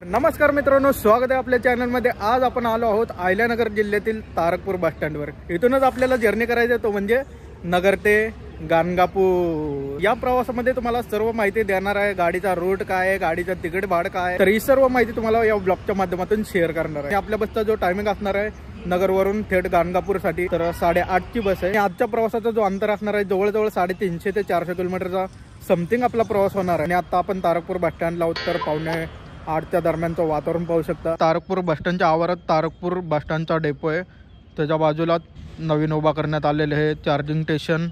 नमस्कार मित्रांनो, स्वागत आहे आपल्या चॅनलमध्ये। आज आपण आलो आहोत अहिल्यानगर जिल्ह्यातील तारकपूर बस स्टँडवर। इथूनच आपल्याला जर्नी करायची आहे, तो म्हणजे नगर ते गाणगापूर। या प्रवासामध्ये तुम्हाला सर्व माहिती देणार आहे। गाडीचा रूट काय आहे, गाडीचं तिकीट भाडं काय आहे, तर ही सर्व माहिती तुम्हाला या ब्लॉगच्या माध्यमातून शेअर करणार आहे। आपल्या बसचा जो टायमिंग असणार आहे नगरवरून थेट गाणगापूरसाठी, तर 8:30ची बस आहे। आजच्या प्रवासाचा जो अंतर असणार आहे जवळजवळ 350 ते 400 किलोमीटरचा समथिंग आपला प्रवास होणार आहे। आणि आता आपण तारकपूर बस स्टँडला आहोत, तर 7:45च्या दरम्यानचं वातावरण पाहू शकता। तारकपूर बस स्टँडच्या आवारात तारकपूर बस स्टँडचा डेपो आहे, त्याच्या बाजूला नवीन उभा करण्यात आलेले आहे चार्जिंग स्टेशन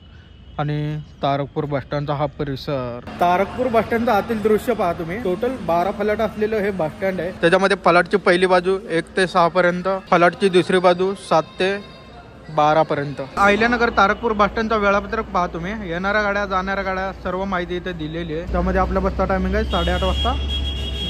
आणि तारकपूर बस स्टँडचा हा परिसर। तारकपूर बस स्टँडचं आतील दृश्य पहा तुम्ही। टोटल 12 फलाट असलेलं हे बस स्टँड आहे। त्याच्यामध्ये फलाटची पहिली बाजू 1 ते 6 पर्यंत, फलाटची दुसरी बाजू 7 ते 12 पर्यंत। अहिल्यानगर तारकपूर बस स्टँडचा वेळापत्रक पहा तुम्ही। येणाऱ्या गाड्या जाणाऱ्या गाड्या सर्व माहिती इथे दिलेली आहे। त्यामध्ये आपल्या बसचा टायमिंग आहे 8:30 वाजता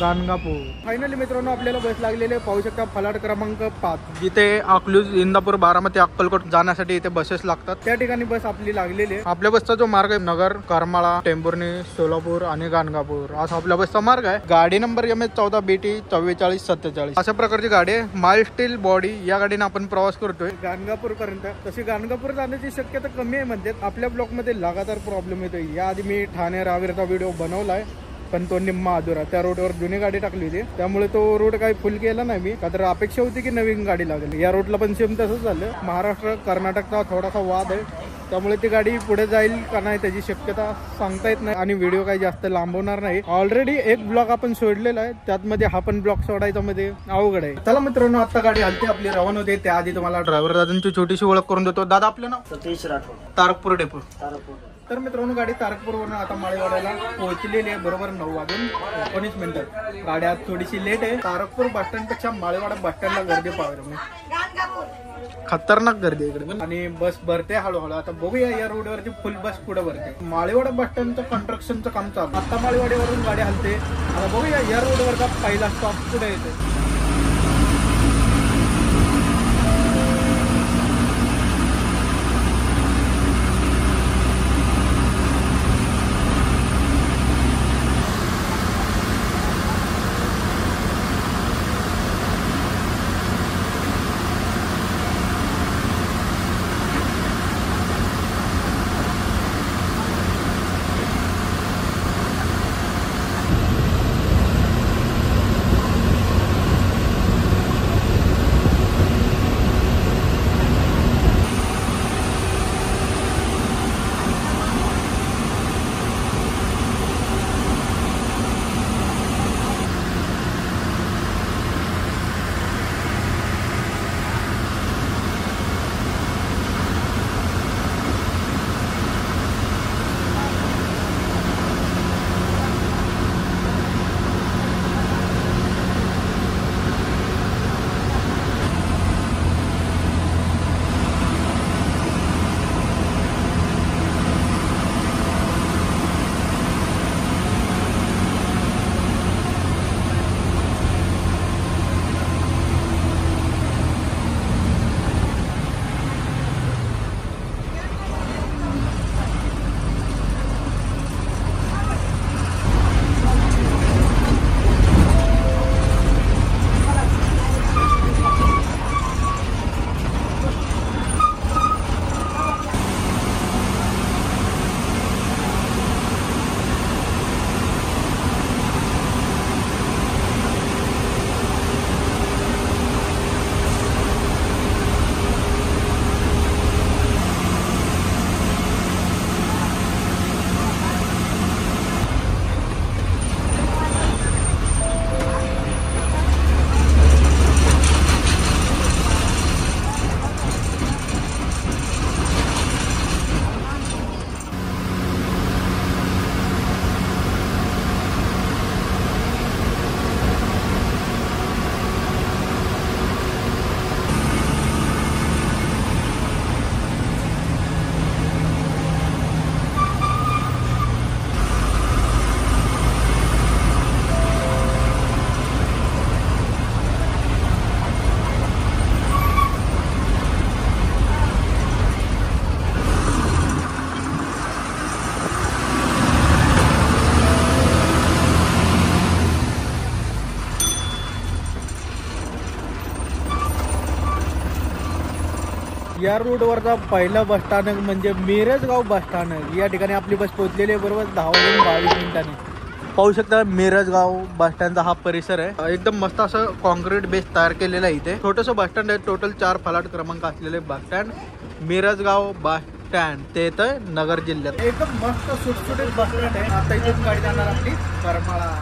गाणगापूर। फायनली मित्रांनो आपल्याला बस लागलेली आहे, पाहू शकता फलाट क्रमांक 5, जिथे अकलूज, इंदापूर, बारामती, अक्कलकोट जाण्यासाठी इथे बसेस लागतात। त्या ठिकाणी बस आपली लागलेली आहे। आपल्या बसचा जो मार्ग आहे नगर, करमाळा, टेंभुर्णी, सोलापूर आणि गाणगापूर असा आपल्या बसचा मार्ग आहे। गाडी नंबर MS14BT 4447। अशा प्रकारची गाडी आहे। माइल स्टील बॉडी या गाडीने आपण प्रवास करतोय गाणगापूर पर्यंत। तशी गाणगापूर जाण्याची शक्यता कमी आहे म्हणजे आपल्या ब्लॉक मध्ये लगातार प्रॉब्लेम येतोय। याआधी मी ठाणे रावेरचा व्हिडिओ बनवलाय, पण तो निम्मा अधुरा। त्या रोडवर जुनी गाडी टाकली होती, त्यामुळे तो रोड काही फुल केला नाही मी, का तर अपेक्षा होती की नवीन गाडी लागेल। या रोडला पण सेम तसंच झालं। महाराष्ट्र कर्नाटकचा थोडासा वाद आहे, त्यामुळे ती गाडी पुढे जाईल का नाही त्याची शक्यता सांगता येत नाही आणि व्हिडिओ काही जास्त लांबवणार नाही। ऑलरेडी एक ब्लॉग आपण सोडलेला आहे, त्यातमध्ये हा पण ब्लॉग सोडायचा मध्ये अवघड आहे। चला मित्रांनो, आता गाडी हलते आपली रवाना होते। त्याआधी तुम्हाला ड्रायव्हर दादांची छोटीशी ओळख करून देतो। दादा आपलं नाव? सतीश राठोड, तारकपूर डेपो। तारकपूर। तर मित्रांनो गाडी तारकपूरवरून आता माळेवाड्याला पोहोचलेली आहे, बरोबर 9:19 गाडी आज थोडीशी लेट आहे। तारकपूर बस स्टँड पेक्षा माळेवाडा बस स्टँडला गर्दी पाहायला तुम्ही, खतरनाक गर्दी आहे इकडे। आणि बस भरते हळूहळू। आता बघूया या रोडवरची फुल बस पुढे भरते। माळेवाडा बस स्टँडचं कन्स्ट्रक्शनचं काम चालू, आता माळेवाड्यावरून गाडी हलते। आता बघूया या रोडवरचा पहिला स्टॉप पुढे येते। या रूटवरचा पहिला बस स्थानक म्हणजे मिरजगाव बस स्थानक. या ठिकाणी आपली बस पोहोचलेली आहे बरोबर 10 वाजून 22 मिनिटांनी. पाहू शकता मिरजगाव बस स्टँडचा हा परिसर आहे. एकदम मस्त असं कॉन्क्रीट बेस तयार केलेलं आहे. इथे छोटंसं बस स्टँड आहे. टोटल 4 फलाट क्रमांक असलेले bus stand Mirajgaon bus stand. ते येतं नगर जिल्ह्यात. एकदम मस्त सुटसुटीत बस स्टँड आहे. आता इथून गाडी जाणार आपली करमाळा.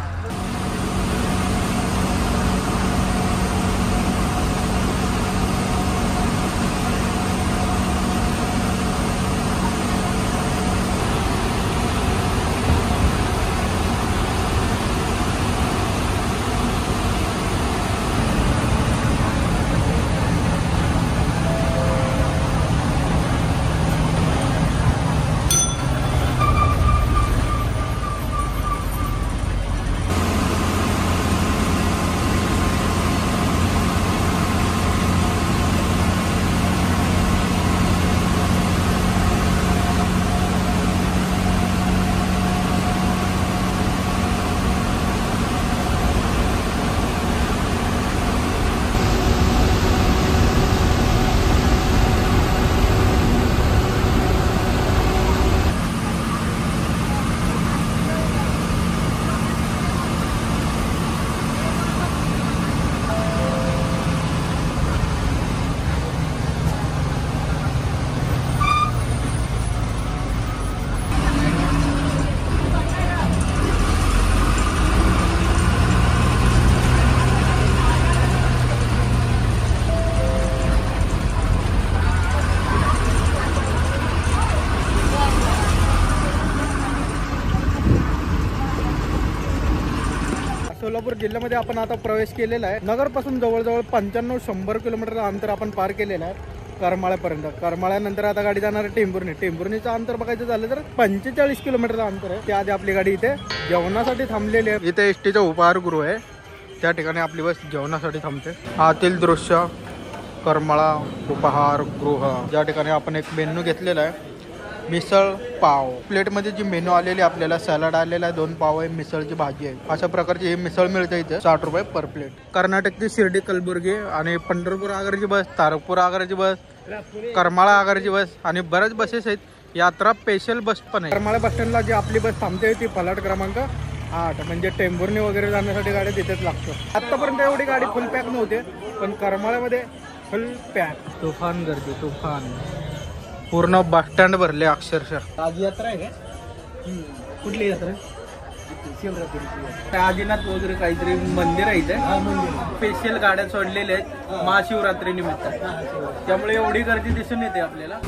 सोलापूर जिल्ह्यामध्ये आपण आता प्रवेश केलेला आहे. नगरपासून जवळजवळ 95-100 किलोमीटरचं अंतर आपण पार केलेलं आहे करमाळ्यापर्यंत. करमाळ्यानंतर आता गाडी जाणार आहे टेंभुर्णी. टेंभुर्णीचं अंतर बघायचं झालं तर 45 किलोमीटरचं अंतर आहे. त्याआधी आपली गाडी इथे जेवणासाठी थांबलेली आहे. इथे एसटीचं उपहारगृह आहे. त्या ठिकाणी आपली बस जेवणासाठी थांबते. आतील दृश्य करमाळा उपहारगृह. ज्या ठिकाणी आपण एक मेन्यू घेतलेला आहे मिसळ पाव. प्लेटमध्ये जी मेनू आलेली आपल्याला सॅलड आलेला आहे, 2 पाव आहे, मिसळची भाजी आहे. अशा प्रकारची ही मिसळ मिळते इथे 60 रुपये पर प्लेट. कर्नाटकची शिर्डी कलबुर्गी आणि पंढरपूर आगाराची बस, तारकपूर आगाराची बस, करमाळा आगाराची बस आणि बऱ्याच बसेस आहेत. यात्रा स्पेशल बस पण आहे. करमाळा बस स्टँडला जी आपली बस थांबते ती फलाट क्रमांक 8 म्हणजे टेंभुर्णी वगैरे जाण्यासाठी गाडी तिथेच लागतो. आतापर्यंत एवढी गाडी फुल पॅक नव्हते पण करमाळ्यामध्ये फुल पॅक. तुफान गर्दी, तुफान. पूर्ण बस स्टँड भरले अक्षरशः. आज यात्रा आहे का? कुठली यात्रा? शिवरात्री. आदिनाथ वगैरे काहीतरी मंदिर आहे इथे. स्पेशल गाड्या सोडलेल्या आहेत महाशिवरात्री निमित्त. त्यामुळे एवढी गर्दी दिसून येते आपल्याला.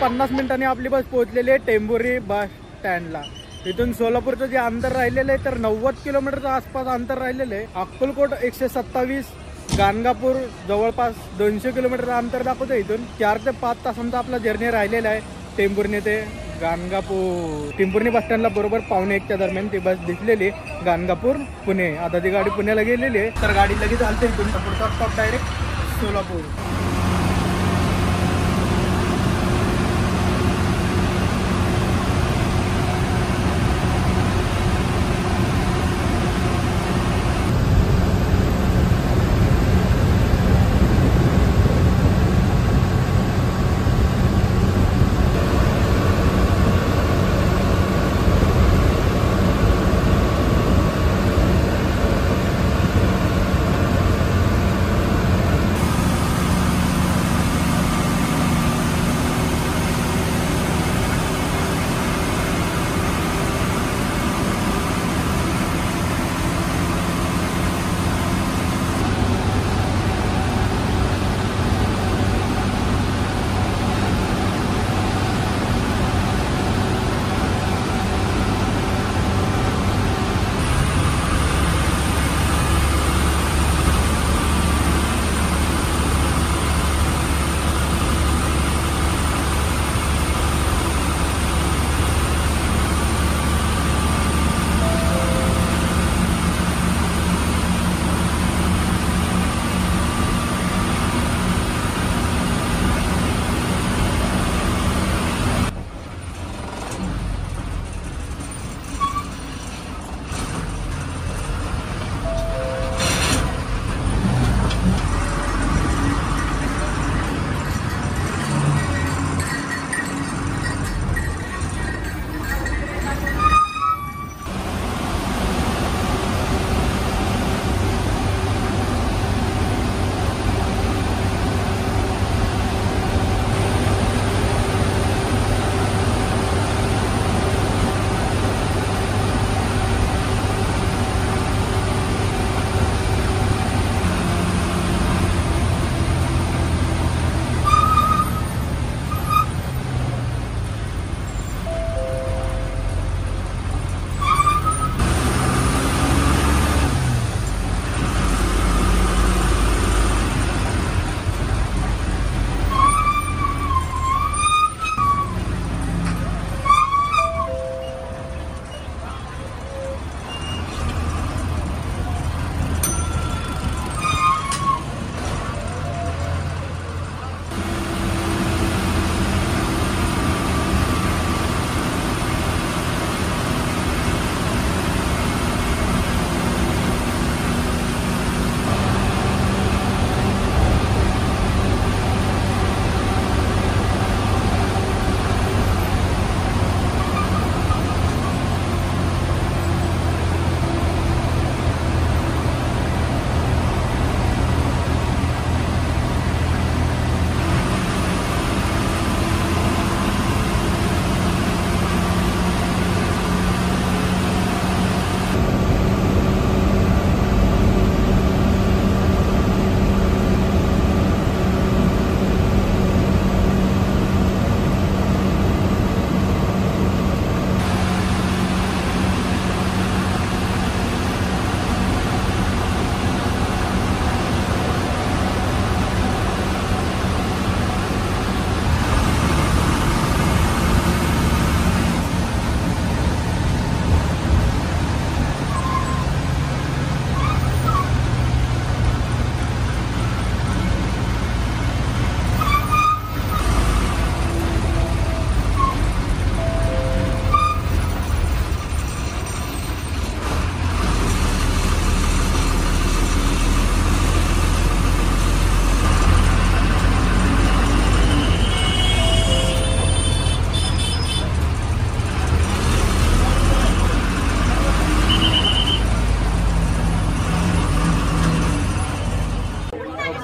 50 मिनिटांनी आपली बस पोहोचलेली आहे टेंभुर्णी बस स्टँडला. इथून सोलापूरचं जे अंतर राहिलेलं आहे तर 90 किलोमीटरच्या आसपास अंतर राहिलेलं आहे. अक्कलकोट 127, गाणगापूर जवळपास 200 किलोमीटरचं अंतर दाखवतं. इथून 4 ते 5 तासांचा आपला जर्नी राहिलेला आहे टेंभुर्णी ते गाणगापूर. टेंभुर्णी बस स्टँडला बरोबर 1:15 दरम्यान ती बस दिसलेली गाणगापूर पुणे. आता ती गाडी पुण्याला गेलेली आहे तर गाडी लगेच चालते इथून पुढचा स्टॉप डायरेक्ट सोलापूर.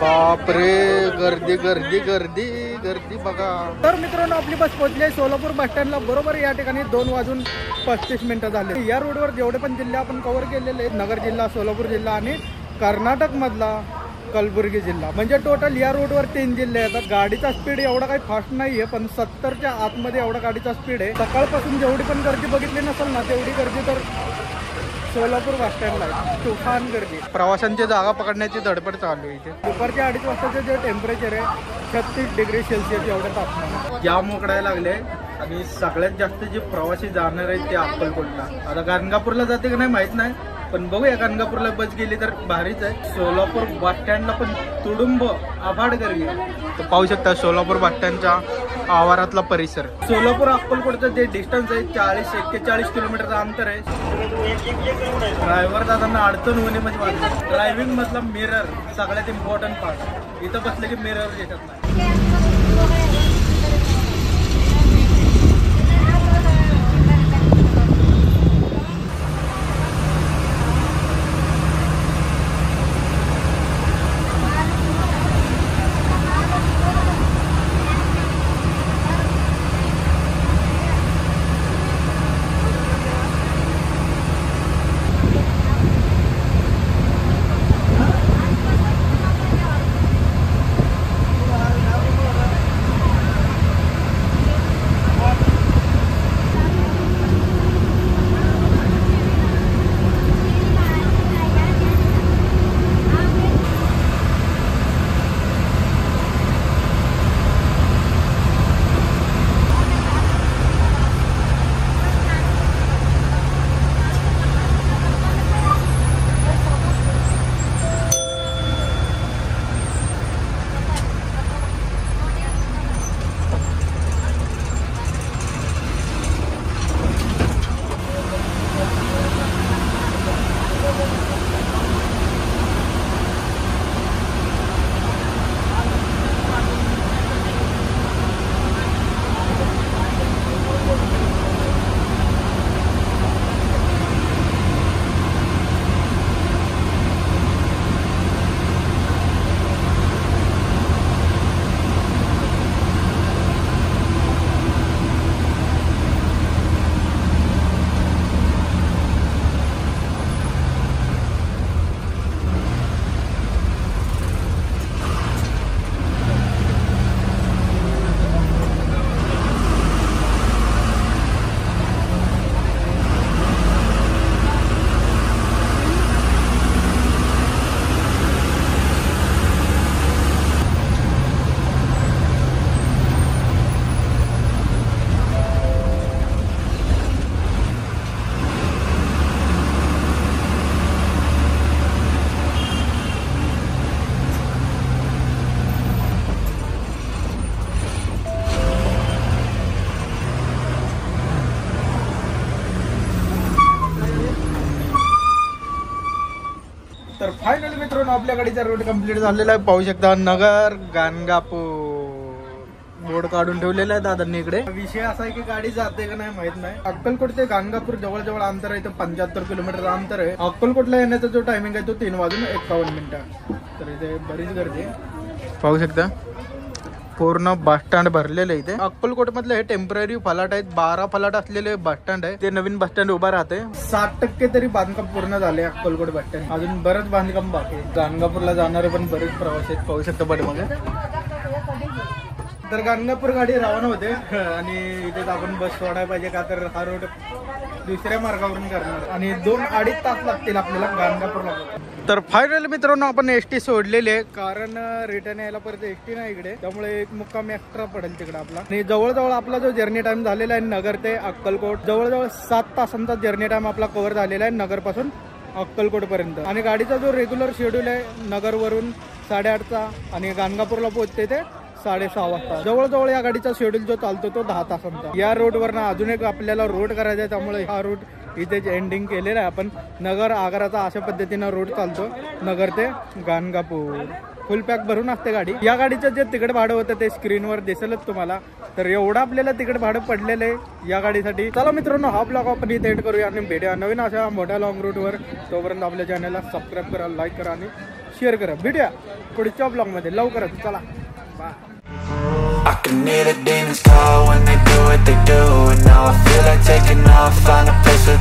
बापरे, गर्दी गर्दी गर्दी गर्दी बघा. तर मित्रांनो, आपली बस पोहोचली आहे सोलापूर बस स्टँडला. बरोबर या ठिकाणी 2:35 झाले. या रोडवर जेवढे पण जिल्हे आपण कव्हर केलेले आहेत, नगर जिल्हा, सोलापूर जिल्हा आणि कर्नाटक मधला कलबुर्गी जिल्हा. म्हणजे टोटल या रोडवर 3 जिल्हे येतात. गाडीचा स्पीड एवढा काही फास्ट नाहीये, पण 70च्या आतमध्ये एवढा गाडीचा स्पीड आहे. सकाळपासून जेवढी पण गर्दी बघितली नसेल ना तेवढी गर्दी तर सोलापूर बस स्टँडला आहे. तुफान गर्दी. प्रवाशांची जागा पकडण्याची धडपड चालू आहे इथे. दुपारच्या 2:30 वाजताचे जे टेम्परेचर आहे 36 डिग्री सेल्सिअस एवढं तापमान. जाम मोकडायला लागले आणि सगळ्यात जास्त जे प्रवासी जाणार आहेत ते अक्कलकोटला. आता गाणगापूरला जाते का नाही माहित नाही, पण बघूया. गाणगापूरला बस गेली तर भारीच आहे. सोलापूर बस स्टँडला पण तुडुंब आभाड गर्दी आहे. तर पाहू शकता सोलापूर बस स्टँडच्या आवारातला परिसर. सोलापूर अक्कलकोटचं जे डिस्टन्स आहे 40-41 किलोमीटरचं अंतर आहे. ड्रायव्हर दादांना अडचण होणे म्हणजे वाटतं. ड्रायव्हिंग मधला मिरर सगळ्यात इम्पॉर्टंट पार्ट. इथं बसलं की मिरर येतात नाही. तर फायनली मित्रांनो आपल्या गाडीचा रोड कंप्लीट झालेला आहे. पाहू शकता नगर गाणगापूर बोर्ड काढून ठेवलेला आहे दादांनी इकडे. विषय असा आहे की गाडी जाते का नाही माहित नाही. अक्कलकोट ते गाणगापूर जवळ अंतर आहे. 75 किलोमीटर अंतर आहे. अक्कलकोटला येण्याचा जो टायमिंग आहे तो 3:51. तर इथे बरीच गर्दी आहे. पाहू शकता पूर्ण बस स्टँड भरलेलं आहे इथे. अक्कलकोट मधले हे टेम्पररी फलाट आहेत. 12 फलाट असलेले बस स्टँड आहे. ते नवीन बस स्टँड उभा राहते. 60% तरी बांधकाम पूर्ण झाले अक्कलकोट बस स्टँड. अजून बरंच बांधकाम बाकी आहे. गाणगापूरला जाणारे पण बरेच प्रवासी आहेत. पाहू शकता पाठीमागे. तर गाणगापूर गाडी रवाना होते आणि इथे आपण बस सोडायला पाहिजे का तर हा रोड दुसऱ्या मार्गावरून करणार आणि 2-2.5 तास लागतील आपल्याला गाणगापूरला. तर फायनली मित्रांनो आपण एसटी सोडलेली आहे कारण रिटर्न यायला परत एसटी नाही इकडे. त्यामुळे एक मुक्काम एक्स्ट्रा पडेल तिकडे आपला. आणि जवळजवळ आपला जो जर्नी टाइम झालेला आहे नगर ते अक्कलकोट जवळजवळ 7 तासांचा जर्नी टाइम आपला कव्हर झालेला आहे नगर पासून अक्कलकोट पर्यंत. आणि गाडीचा जो रेग्युलर शेड्यूल आहे नगरवरून 8:30चा आणि गाणगापूरला पोहोचते ते 6:30 वाजता. जवळजवळ या गाडीचा शेड्यूल जो चालतो तो 10 तासांचा. या रोडवरनं अजून एक आपल्याला रोड करायचा आहे त्यामुळे हा रूट इथेच एंडिंग केलेला आहे आपण. नगर आगाराचा अशा पद्धतीनं रोड चालतो नगर ते गाणगापूर. फुल पॅक भरून असते गाडी. या गाडीचं जे तिकीट भाडं होतं ते स्क्रीनवर दिसेलच तुम्हाला. तर एवढं आपल्याला तिकीट भाडं पडलेलं आहे या गाडीसाठी. चला मित्रांनो हा ब्लॉग आपण इथे एंड करूया आणि भेटूया नवीन अशा मोठ्या लॉंग रूटवर. तोपर्यंत आपल्या चॅनलला सबस्क्राईब करा, लाईक करा आणि शेअर करा. भेटूया पुढच्या ब्लॉगमध्ये लवकरच. चला bye. I can hear the demons call when they do what they do, and now I feel like taking off, find a place where